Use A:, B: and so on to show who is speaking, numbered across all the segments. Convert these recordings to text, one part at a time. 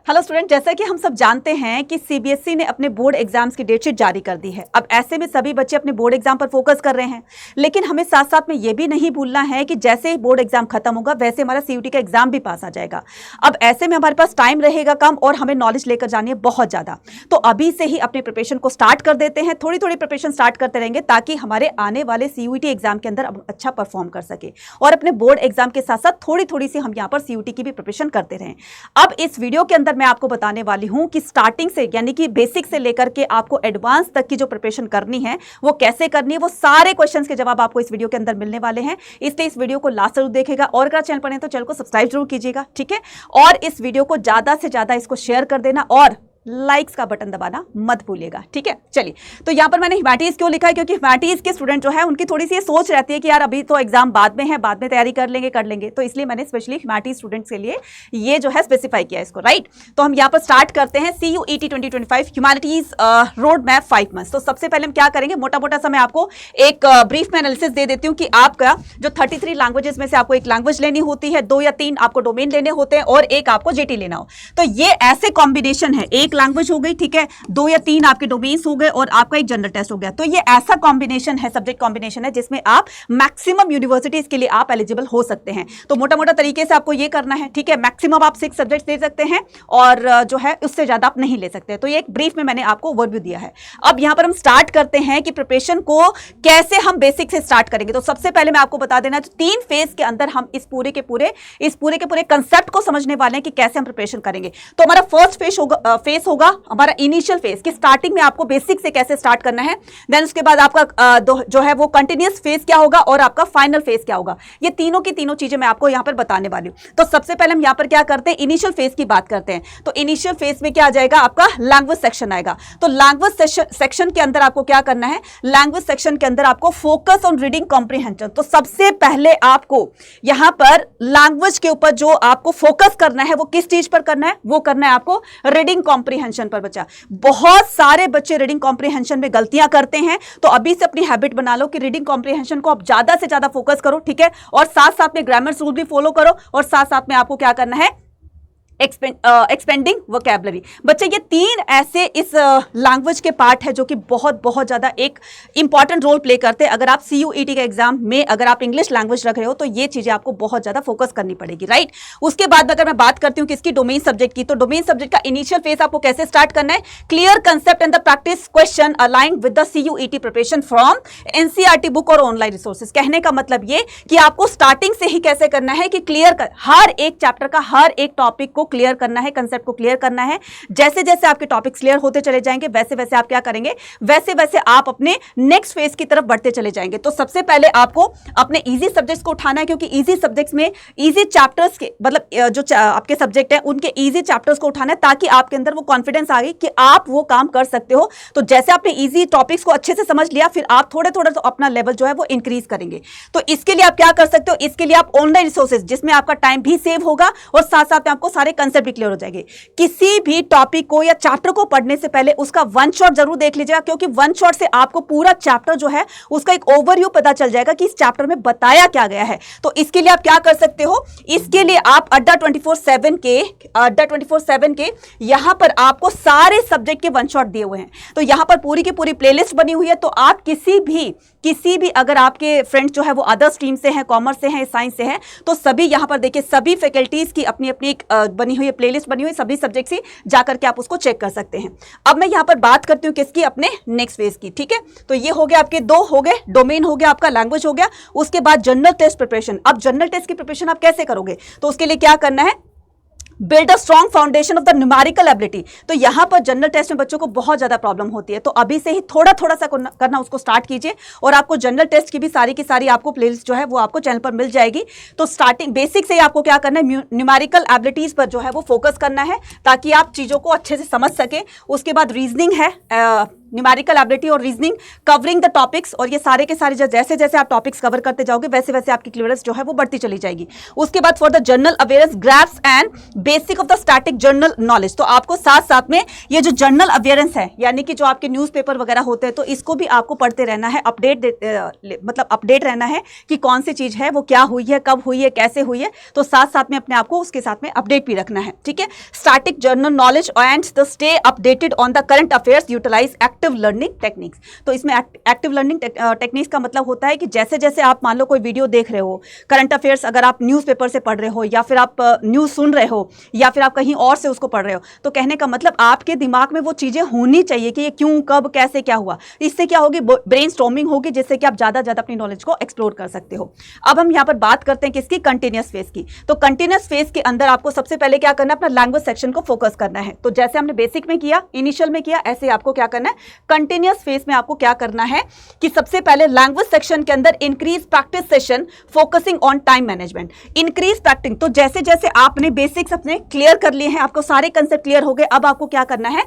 A: Hello student, जैसा कि हम सब जानते हैं कि सीबीएसई ने अपने बोर्ड एग्जाम्स की डेटशीट जारी कर दी है। अब ऐसे में सभी बच्चे अपने बोर्ड एग्जाम पर फोकस कर रहे हैं, लेकिन हमें साथ साथ में ये भी नहीं भूलना है कि जैसे ही बोर्ड एग्जाम खत्म होगा वैसे हमारा सीयूटी का एग्जाम भी पास आ जाएगा। अब ऐसे में हमारे पास टाइम रहेगा कम और हमें नॉलेज लेकर जानी है बहुत ज़्यादा। तो अभी से ही अपने प्रिपरेशन को स्टार्ट कर देते हैं, थोड़ी थोड़ी प्रिपरेशन स्टार्ट करते रहेंगे ताकि हमारे आने वाले सीयूटी एग्जाम के अंदर अच्छा परफॉर्म कर सके और अपने बोर्ड एग्जाम के साथ साथ थोड़ी थोड़ी सी हम यहाँ पर सीयूटी की भी प्रिपरेशन करते रहें। अब इस वीडियो के अंदर मैं आपको बताने वाली हूं कि स्टार्टिंग से यानी कि बेसिक से लेकर के आपको एडवांस तक की जो प्रिपरेशन करनी है वो कैसे करनी है, वो सारे क्वेश्चंस के जवाब आपको इस वीडियो के अंदर मिलने वाले हैं। इसलिए इस वीडियो को लास्ट जरूर देखेगा और अगर चैनल पर नहीं तो चैनल को सब्सक्राइब जरूर कीजिएगा, ठीक है। और इस वीडियो को ज्यादा से ज्यादा इसको शेयर कर देना और लाइक्स का बटन दबाना मत भूलिएगा, ठीक है। चलिए, तो यहाँ पर मैंने ह्यूमैनिटीज क्यों लिखा है, क्योंकि ह्यूमैनिटीज के स्टूडेंट जो है उनकी थोड़ी सी ये सोच रहती है कि यार अभी तो एग्जाम बाद में है, बाद में तैयारी कर लेंगे, तो इसलिए मैंने स्पेशली ह्यूमैनिटीज स्टूडेंट्स के लिए ये जो है स्पेसिफाई किया इसको, राइट। तो हम यहाँ पर स्टार्ट करते हैं CUET 2025 humanities road map 5 months. तो सबसे पहले हम क्या करेंगे, मोटा मोटा सा मैं आपको एक ब्रीफ में एनालिसिस दे देती हूँ कि आपका जो 33 लैंग्वेजेस में से आपको एक लैंग्वेज लेनी होती है, 2 या 3 आपको डोमेन लेने होते हैं और एक आपको जेटी लेना हो। तो ये ऐसे कॉम्बिनेशन है, एक लैंग्वेज हो गई, ठीक है, 2 या 3 आपके डोमेन्स हो गए और आपका एक जनरल टेस्ट हो गया। तो ये ऐसा कॉम्बिनेशन है, सब्जेक्ट कॉम्बिनेशन है जिसमें आप मैक्सिमम यूनिवर्सिटीज के लिए आप एलिजिबल हो सकते हैं। तो मोटा मोटा तरीके से आपको ये करना है, ठीक है। मैक्सिमम आप 6 सब्जेक्ट्स ले सकते हैं और जो है उससे ज्यादा आप नहीं ले सकते। तो ये एक ब्रीफ में मैंने आपको ओवरव्यू दिया है। अब यहां पर हम स्टार्ट करते हैं कि प्रिपरेशन को कैसे हम बेसिक से स्टार्ट करेंगे। तो सबसे पहले मैं आपको बता देना, 3 फेज के अंदर हम इस पूरे के पूरे कंसेप्ट को समझने वाले हैं कि कैसे हम प्रिपरेशन करेंगे। तो हमारा फर्स्ट फेज होगा हमारा इनिशियल फेज की स्टार्टिंग में आपको बेसिक से कैसे स्टार्ट करना है। देन उसके बाद आपका जो है वो कंटिन्यूअस फेज क्या होगा और आपका फाइनल फेज क्या होगा। ये तीनों की तीनों चीजें मैं आपको यहां पर बताने वाली हूं। तो सबसे पहले हम यहां पर क्या करते हैं, इनिशियल फेज की बात करते हैं। तो इनिशियल फेज में क्या आ जाएगा, आपका लैंग्वेज सेक्शन आएगा। तो लैंग्वेज सेक्शन के अंदर आपको क्या करना है, लैंग्वेज सेक्शन के अंदर आपको फोकस ऑन रीडिंग कॉम्प्रिहेंशन। तो सबसे पहले आपको यहां पर लैंग्वेज के ऊपर जो आपको फोकस करना है वो किस चीज पर करना है, वो करना है आपको रीडिंग कॉम्प्रिहेंशन पर। बच्चा, बहुत सारे बच्चे रीडिंग कॉम्प्रिहेंशन में गलतियां करते हैं, तो अभी से अपनी हैबिट बना लो कि रीडिंग कॉम्प्रिहेंशन को आप ज्यादा से ज्यादा फोकस करो, ठीक है। और साथ साथ में ग्रामर रूल भी फॉलो करो और साथ साथ में आपको क्या करना है, एक्सपेंडिंग वोकैबुलरी। बच्चे, ये 3 ऐसे इस लैंग्वेज के पार्ट है जो कि बहुत बहुत ज्यादा एक इंपॉर्टेंट रोल प्ले करते हैं। अगर आप CUET के एग्जाम में अगर आप इंग्लिश लैंग्वेज रख रहे हो तो ये चीजें आपको बहुत ज्यादा फोकस करनी पड़ेगी, राइट। उसके बाद अगर मैं बात करती हूँ किसकी, डोमेन सब्जेक्ट की, तो डोमेन सब्जेक्ट का इनिशियल फेज आपको कैसे स्टार्ट करना है, clear concept and the practice question aligned with the CUET preparation from NCERT book और ऑनलाइन रिसोर्सेज। कहने का मतलब ये कि आपको स्टार्टिंग से ही कैसे करना है कि क्लियर हर एक चैप्टर का हर एक टॉपिक को क्लियर करना है, कंसेप्ट को क्लियर करना है। जैसे जैसे आपके टॉपिक्स क्लियर होते चले जाएंगे वैसे वैसे आप क्या करेंगे, वैसे वैसे आप अपने नेक्स्ट फेज की तरफ बढ़ते चले जाएंगे। तो सबसे पहले आपको अपने इजी सब्जेक्ट्स को उठाना है, क्योंकि इजी सब्जेक्ट्स में इजी चैप्टर्स के मतलब जो आपके सब्जेक्ट है उनके इजी चैप्टर्स को उठाना है ताकि आपके अंदर वो कॉन्फिडेंस आ गई कि आप वो काम कर सकते हो। तो जैसे आपने इजी टॉपिक्स को अच्छे से समझ लिया, फिर आप थोड़े थोड़े तो अपना लेवल जो है वो इंक्रीज करेंगे। तो इसके लिए आप क्या कर सकते हो, इसके लिए आप ऑनलाइन रिसोर्सेज जिसमें आपका टाइम भी सेव होगा और साथ साथ में आपको सारे कंसेप्ट भी क्लियर हो जाएंगे। किसी भी टॉपिक को या चैप्टर को पढ़ने से पहले उसका वन शॉट जरूर देख लीजिएगा, क्योंकि वन शॉट से आपको पूरा चैप्टर जो है उसका एक ओवरव्यू पता चल जाएगा कि इस चैप्टर में बताया क्या गया है। तो इसके लिए आप क्या कर सकते हो, इसके लिए आप अड्डा 24/7 के यहां पर आपको सारे सब्जेक्ट के वन शॉट दिए हुए हैं। तो यहां पर पूरी की पूरी प्लेलिस्ट बनी हुई है। तो आप किसी भी अगर आपके फ्रेंड्स जो है वो अदर स्ट्रीम से हैं, कॉमर्स से हैं, साइंस से हैं, तो सभी यहां पर देखिए सभी फैकल्टीज की अपनी अपनी बनी हुई प्लेलिस्ट बनी हुई, सभी सब्जेक्ट से जाकर के आप उसको चेक कर सकते हैं। अब मैं यहां पर बात करती हूं किसकी, अपने नेक्स्ट फेज की, ठीक है। तो ये हो गया आपके 2 हो गए, डोमेन हो गया, आपका लैंग्वेज हो गया। उसके बाद जनरल टेस्ट प्रिपरेशन। अब जनरल टेस्ट की प्रिपरेशन आप कैसे करोगे, तो उसके लिए क्या करना है, build a strong foundation of the numerical ability. तो यहां पर जनरल टेस्ट में बच्चों को बहुत ज्यादा प्रॉब्लम होती है, तो अभी से ही थोड़ा थोड़ा सा करना उसको स्टार्ट कीजिए और आपको जनरल टेस्ट की भी सारी की सारी आपको प्लेलिस्ट जो है वो आपको चैनल पर मिल जाएगी। तो स्टार्टिंग बेसिक से ही आपको क्या करना है, न्यूमेरिकल एबिलिटीज पर जो है वो फोकस करना है ताकि आप चीजों को अच्छे से समझ सके। उसके बाद रीजनिंग है, न्यूमेरिकल एबिलिटी और रीजनिंग, कवरिंग द टॉपिक्स, और ये सारे के सारे जैसे जैसे आप टॉपिक्स कवर करते जाओगे वैसे वैसे आपकी क्लियरेंस जो है वो बढ़ती चली जाएगी। उसके बाद for the general awareness, graphs and basic of the static general knowledge, तो आपको साथ साथ में ये जो जनरल अवेयरनेस है यानी कि जो आपके न्यूज़पेपर वगैरह होते हैं तो इसको भी आपको पढ़ते रहना है, मतलब अपडेट रहना है कि कौन सी चीज है वो क्या हुई है, कब हुई है, कैसे हुई है, तो साथ साथ में अपने आप को उसके साथ में अपडेट भी रखना है। ठीक है, static general knowledge and the stay updated on the current affairs, utilize active learning techniques. तो इसमें एक्टिव लर्निंग टेक्निक्स का मतलब होता है कि जैसे जैसे आप मान लो कोई वीडियो देख रहे हो, करंट अफेयर्स अगर आप न्यूज़पेपर से पढ़ रहे हो या फिर आप न्यूज़ सुन रहे हो या फिर आप कहीं और से उसको पढ़ रहे हो, तो कहने का मतलब आपके दिमाग में वो चीजें होनी चाहिए कि ये क्यों, कब, कैसे, क्या हुआ। इससे क्या होगी, ब्रेन स्टॉर्मिंग होगी, जिससे कि आप ज्यादा अपनी नॉलेज को एक्सप्लोर कर सकते हो। अब हम यहाँ पर बात करते हैं किसकी, कंटिन्यूअस फेज की। तो कंटिन्यूअस फेज के अंदर आपको सबसे पहले क्या करना है, अपना लैंग्वेज सेक्शन को फोकस करना है। तो जैसे हमने बेसिक में किया, इनिशियल में किया, ऐसे आपको क्या करना है कंटिन्यूअस फेज में आपको क्या करना है कि सबसे पहले लैंग्वेज सेक्शन के अंदर increase practice session focusing on time management, increase practice. तो जैसे जैसे आपने बेसिक्स अपने क्लियर कर लिए हैं, आपको सारे कंसेप्ट क्लियर हो गए, अब आपको क्या करना है,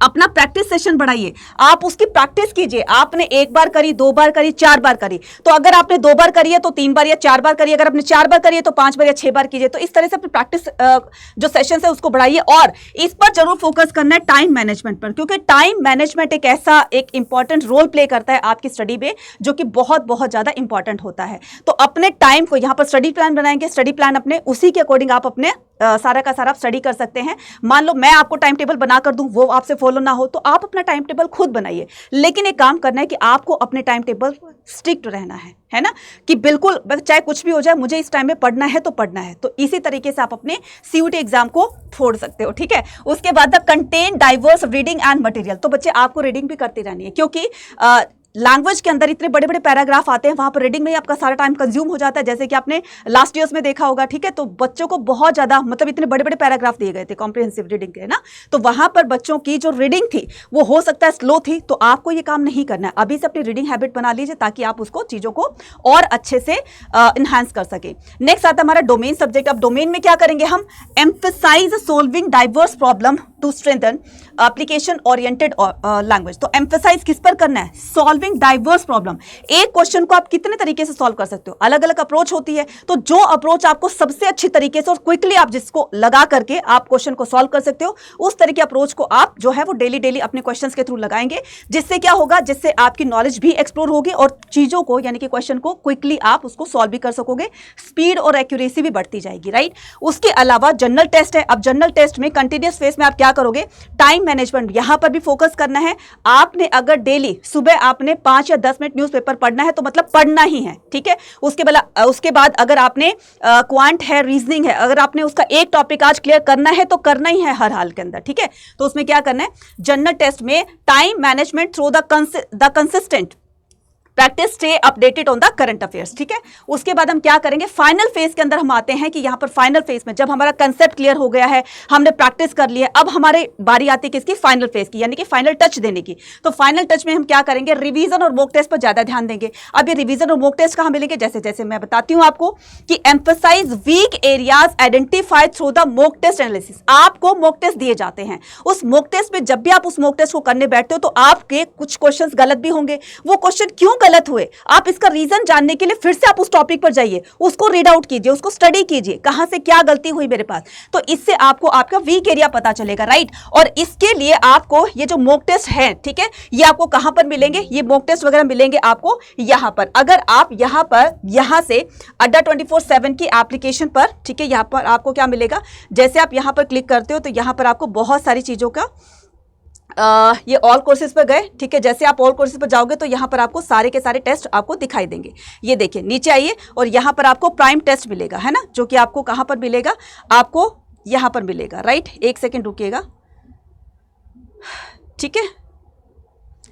A: अपना प्रैक्टिस सेशन बढ़ाइए, आप उसकी प्रैक्टिस कीजिए। आपने एक बार करी, 2 बार करी, 4 बार करी, तो अगर आपने 2 बार करी है तो 3 बार या 4 बार करिए, अगर आपने 4 बार करी है तो 5 बार या 6 बार कीजिए। तो इस तरह से अपनी प्रैक्टिस जो सेशन है उसको बढ़ाइए, और इस पर जरूर फोकस करना है टाइम मैनेजमेंट पर, क्योंकि टाइम मैनेजमेंट एक ऐसा एक इंपॉर्टेंट रोल प्ले करता है आपकी स्टडी में, जो कि बहुत बहुत ज्यादा इंपॉर्टेंट होता है। तो अपने टाइम को यहाँ पर स्टडी प्लान बनाएंगे, स्टडी प्लान अपने उसी के अकॉर्डिंग आप अपने सारा का सारा स्टडी कर सकते हैं। मान लो मैं आपको टाइम टेबल बना कर दूं, वो आपसे फॉलो ना हो, तो आप अपना टाइम टेबल खुद बनाइए, लेकिन एक काम करना है कि आपको अपने टाइम टेबल स्ट्रिक्ट रहना है ना, कि बिल्कुल चाहे कुछ भी हो जाए मुझे इस टाइम में पढ़ना है तो पढ़ना है। तो इसी तरीके से आप अपने सीयूटी एग्जाम को फोड़ सकते हो। ठीक है, उसके बाद the contain diverse reading and material. तो बच्चे आपको रीडिंग भी करती रहनी है, क्योंकि लैंग्वेज के अंदर इतने बड़े बड़े पैराग्राफ आते हैं, वहां पर रीडिंग में ही आपका सारा टाइम कंज्यूम हो जाता है, जैसे कि आपने लास्ट ईयर्स में देखा होगा। ठीक है, तो बच्चों को बहुत ज्यादा मतलब इतने बड़े बड़े पैराग्राफ दिए गए थे कॉम्प्रिहेंसिव रीडिंग के, ना, तो वहां पर बच्चों की जो रीडिंग थी वो हो सकता है स्लो थी। तो आपको ये काम नहीं करना है, अभी से अपनी रीडिंग हैबिट बना लीजिए ताकि आप उसको चीजों को और अच्छे से इनहांस कर सके। नेक्स्ट आता है हमारा डोमेन सब्जेक्ट। अब डोमेन में क्या करेंगे हम, emphasize solving diverse problem to strengthen application oriented language. तो एम्फसाइज किस पर करना है, सॉल्विंग डाइवर्स प्रॉब्लम। एक क्वेश्चन को आप कितने तरीके से सॉल्व कर सकते हो, अलग अलग अप्रोच होती है, तो जो अप्रोच आपको सबसे अच्छी तरीके से और क्विकली आप जिसको लगा करके आप क्वेश्चन को सॉल्व कर सकते हो, उस तरह के अप्रोच को आप जो है वो डेली डेली अपने क्वेश्चंस के थ्रू लगाएंगे। जिससे क्या होगा, जिससे आपकी नॉलेज भी एक्सप्लोर होगी और चीजों को यानी कि क्वेश्चन को क्विकली आप उसको सॉल्व भी कर सकोगे, स्पीड और एक्यूरेसी भी बढ़ती जाएगी, राइट। उसके अलावा जनरल टेस्ट है। अब जनरल टेस्ट में कंटिन्यूअस फेज में आप क्या करोगे, टाइम मैनेजमेंट यहां पर भी फोकस करना है। आपने अगर डेली सुबह आपने 5 या 10 मिनट न्यूज़पेपर पढ़ना है तो मतलब पढ़ना ही है, ठीक है। उसके बाद अगर आपने क्वांट है, रीजनिंग है, अगर आपने उसका एक टॉपिक आज क्लियर करना है तो करना ही है हर हाल के अंदर, ठीक है। तो उसमें क्या करना है, जनरल टेस्ट में time management through the consistent practice stay updated on the current affairs, ठीक है। उसके बाद हम क्या करेंगे, फाइनल फेज के अंदर हम आते हैं कि यहां पर फाइनल फेज में जब हमारा कंसेप्ट क्लियर हो गया है, हमने प्रैक्टिस कर लिया, अब हमारे बारी आती है किसकी, फाइनल फेज की, यानी कि फाइनल टच देने की। तो फाइनल टच में हम क्या करेंगे, रिवीजन और मॉक टेस्ट पर ज्यादा ध्यान देंगे। अब ये रिवीजन और मॉक टेस्ट कहां मिलेंगे, जैसे जैसे मैं बताती हूं आपको कि emphasize weak areas identify through the mock test analysis. आपको मॉक टेस्ट दिए जाते हैं, उस मॉक टेस्ट में जब भी आप उस मॉक टेस्ट को करने बैठते हो तो आपके कुछ क्वेश्चंस गलत भी होंगे। वो क्वेश्चन क्यों गलत हुए, आप इसका रीजन जानने के लिए फिर से आप उस टॉपिक पर जाइए, उसको रीड आउट कीजिए, उसको स्टडी कीजिए, कहां से क्या गलती हुई मेरे पास। तो इससे आपको आपका वीक एरिया पता चलेगा, राइट। और इसके लिए आपको ये जो मॉक टेस्ट है, ठीक है, ये आपको कहां पर मिलेंगे, ये मॉक टेस्ट वगैरह मिलेंगे आपको यहां पर। अगर आप यहां से अड्डा 24/7 की एप्लीकेशन पर, ठीक है, यहां पर आपको क्या मिलेगा, जैसे आप यहां पर क्लिक करते हो तो यहां पर आपको बहुत सारी चीजों का ये ऑल कोर्सेज पर गए, ठीक है। जैसे आप ऑल कोर्सेज पर जाओगे तो यहां पर आपको सारे के सारे टेस्ट आपको दिखाई देंगे। ये देखिए नीचे आइए और यहां पर आपको प्राइम टेस्ट मिलेगा, है ना, जो कि आपको कहां पर मिलेगा, आपको यहां पर मिलेगा, राइट। एक सेकेंड रुकिएगा, ठीक है।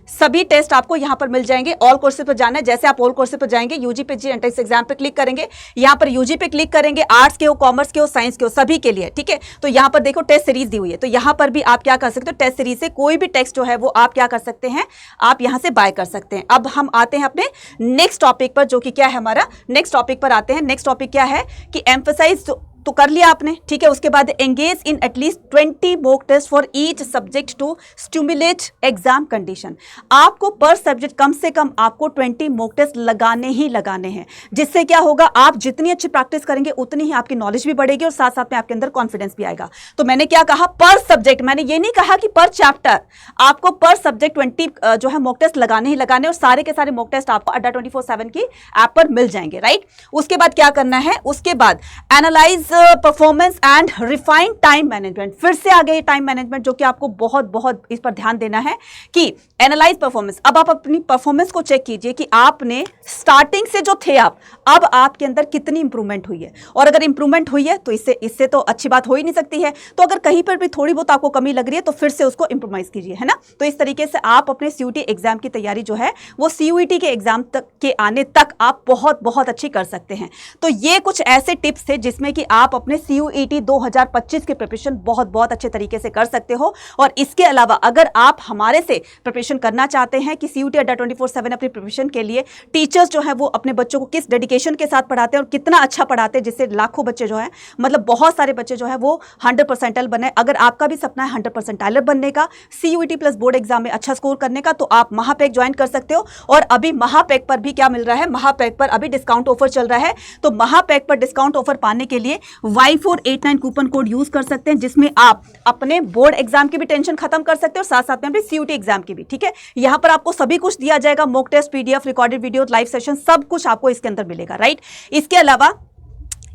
A: सभी टेस्ट आपको यहां पर मिल जाएंगे। ऑल कोर्सेज पर जाना है, जैसे आप ऑल कोर्सेज पर जाएंगे, यूजी पीजी एंट्रेंस एग्जाम पे क्लिक करेंगे, यहां पर यूजी पे क्लिक करेंगे, आर्ट्स के हो, कॉमर्स के हो, साइंस के हो, सभी के लिए, ठीक है। तो यहां पर देखो टेस्ट सीरीज दी हुई है, तो यहां पर भी आप क्या कर सकते हो, टेस्ट सीरीज से कोई भी टेक्स्ट जो है वो आप क्या कर सकते हैं, आप यहां से बाय कर सकते हैं। अब हम आते हैं अपने नेक्स्ट टॉपिक पर, जो कि क्या है हमारा नेक्स्ट टॉपिक पर आते हैं। नेक्स्ट टॉपिक क्या है कि एम्फसाइज तो कर लिया आपने, ठीक है। उसके बाद engage in at least 20 mock test for each subject to stimulate exam condition. आपको पर सब्जेक्ट कम से कम आपको 20 मॉक टेस्ट लगाने ही लगाने हैं, जिससे क्या होगा, आप जितनी अच्छी प्रैक्टिस करेंगे उतनी ही आपकी नॉलेज भी बढ़ेगी और साथ साथ में आपके अंदर कॉन्फिडेंस भी आएगा। तो मैंने क्या कहा, पर सब्जेक्ट, मैंने ये नहीं कहा कि पर चैप्टर, आपको पर सब्जेक्ट 20 जो है मॉक टेस्ट लगाने ही लगाने, और सारे के सारे मॉक टेस्ट आपको अड्डा 24/7 की ऐप पर मिल जाएंगे, राइट। उसके बाद क्या करना है, उसके बाद analyse performance and refined time management. फिर से आ गए टाइम मैनेजमेंट, जो कि आपको बहुत बहुत इस पर ध्यान देना है कि एनालाइज परफॉर्मेंस। अब आप अपनी परफॉर्मेंस को चेक कीजिए कि आपने स्टार्टिंग से जो थे आप, अब आपके अंदर कितनी इंप्रूवमेंट हुई है, और अगर इंप्रूवमेंट हुई है तो इससे तो अच्छी बात हो ही नहीं सकती है। तो अगर कहीं पर भी थोड़ी बहुत आपको कमी लग रही है तो फिर से उसको इंप्रोवाइज कीजिए, है ना। तो इस तरीके से आप अपने सीयूटी एग्जाम की तैयारी जो है वो सीयूटी के एग्जाम तक के आने तक आप बहुत बहुत अच्छी कर सकते हैं। तो ये कुछ ऐसे टिप्स थे जिसमें कि आप अपने सीयूटी 2025 के प्रिपरेशन बहुत बहुत अच्छे तरीके से कर सकते हो। और इसके अलावा अगर आप हमारे से प्रिपरेशन करना चाहते हैं कि सीयूटी अड्डा 24/7 अपनी प्रिपरेशन के लिए टीचर्स जो है वो अपने बच्चों को किस डेडिकेशन के साथ पढ़ाते हैं और कितना अच्छा पढ़ाते हैं, जिससे लाखों बच्चे जो है, मतलब बहुत सारे बच्चे जो है वो 100% बने। अगर आपका भी सपना है 100% बनने का, सीयूटी प्लस बोर्ड एग्जाम में अच्छा स्कोर करने का, तो आप महापैक ज्वाइन कर सकते हो। और अभी महापैक पर भी क्या मिल रहा है, महापैक पर अभी डिस्काउंट ऑफर चल रहा है। तो महापैक पर डिस्काउंट ऑफर पाने के लिए Y489 कूपन कोड यूज कर सकते हैं, जिसमें आप अपने बोर्ड एग्जाम की भी टेंशन खत्म कर सकते हो, साथ साथ में अपनी सीयूटी एग्जाम की भी, ठीक है। यहां पर आपको सभी कुछ दिया जाएगा, mock test, PDF, recorded video, live session, सब कुछ आपको इसके अंदर मिलेगा, राइट। इसके अलावा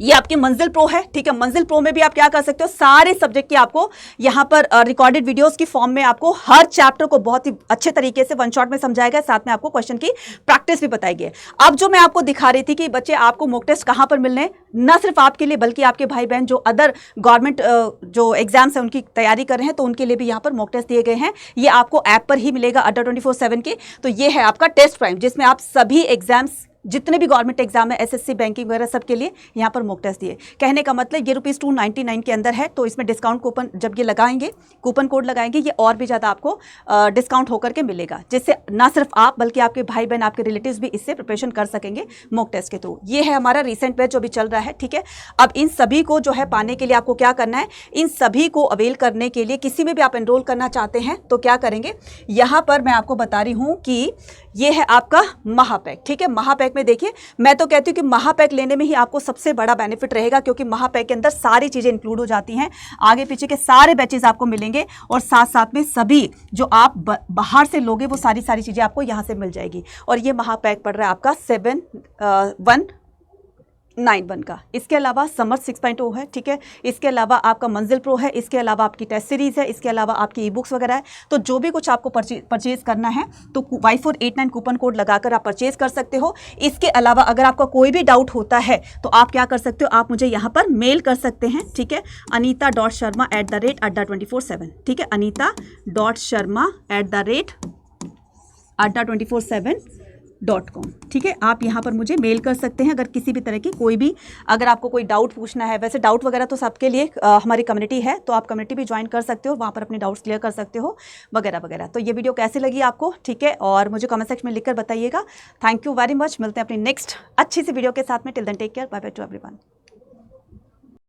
A: ये आपकी मंजिल प्रो है, ठीक है। मंजिल प्रो में भी आप क्या कर सकते हो, सारे सब्जेक्ट की आपको यहाँ पर रिकॉर्डेड वीडियोस की फॉर्म में आपको हर चैप्टर को बहुत ही अच्छे तरीके से वन शॉट में समझाएगा, साथ में आपको क्वेश्चन की प्रैक्टिस भी बताएगी। अब जो मैं आपको दिखा रही थी कि बच्चे आपको मॉक टेस्ट कहाँ पर मिलने, न सिर्फ आपके लिए बल्कि आपके भाई बहन जो अदर गवर्नमेंट जो एग्जाम्स है उनकी तैयारी कर रहे हैं, तो उनके लिए भी यहाँ पर मॉक टेस्ट दिए गए हैं। ये आपको ऐप पर ही मिलेगा अड्डा 24/7 की। तो ये है आपका टेस्ट प्राइम, जिसमें आप सभी एग्जाम्स, जितने भी गवर्नमेंट एग्जाम है, एसएससी, बैंकिंग वगैरह, सब के लिए यहाँ पर मॉक टेस्ट दिए। कहने का मतलब ये ₹299 के अंदर है। तो इसमें डिस्काउंट कूपन जब ये लगाएंगे, कूपन कोड लगाएंगे, ये और भी ज़्यादा आपको डिस्काउंट होकर के मिलेगा, जिससे ना सिर्फ आप बल्कि आपके भाई बहन, आपके रिलेटिव्स भी इससे प्रिपरेशन कर सकेंगे मॉक टेस्ट के थ्रू। ये है हमारा रिसेंट बैच जो भी चल रहा है, ठीक है। अब इन सभी को जो है पाने के लिए आपको क्या करना है, इन सभी को अवेल करने के लिए किसी में भी आप एनरोल करना चाहते हैं तो क्या करेंगे, यहाँ पर मैं आपको बता रही हूँ कि ये है आपका महापैक, ठीक है। महापैक में देखिए, मैं तो कहती हूँ कि महापैक लेने में ही आपको सबसे बड़ा बेनिफिट रहेगा, क्योंकि महापैक के अंदर सारी चीज़ें इंक्लूड हो जाती हैं, आगे पीछे के सारे बैचेस आपको मिलेंगे, और साथ साथ में सभी जो आप बाहर से लोगे वो सारी चीज़ें आपको यहाँ से मिल जाएगी। और ये महापैक पड़ रहा है आपका 7,191 का। इसके अलावा समर 6.0 है, ठीक है। इसके अलावा आपका मंजिल प्रो है, इसके अलावा आपकी टेस्ट सीरीज़ है, इसके अलावा आपकी ई बुक्स वगैरह है। तो जो भी कुछ आपको परचेज करना है तो Y489 कूपन कोड लगाकर आप परचेज कर सकते हो। इसके अलावा अगर आपका कोई भी डाउट होता है तो आप क्या कर सकते हो, आप मुझे यहाँ पर मेल कर सकते हैं, ठीक है। anita.sharma@adda24/7, ठीक है। anita.sharma@adda24/7.com, ठीक है। आप यहाँ पर मुझे मेल कर सकते हैं अगर किसी भी तरह की कोई भी, अगर आपको कोई डाउट पूछना है। वैसे डाउट वगैरह तो सबके लिए हमारी कम्युनिटी है, तो आप कम्युनिटी भी ज्वाइन कर सकते हो, वहाँ पर अपने डाउट्स क्लियर कर सकते हो वगैरह वगैरह। तो ये वीडियो कैसी लगी आपको, ठीक है, और मुझे कमेंट सेक्शन में लिखकर बताइएगा। Thank you very much. मिलते हैं अपनी नेक्स्ट अच्छी सी वीडियो के साथ में। Till then take care, bye bye to everyone.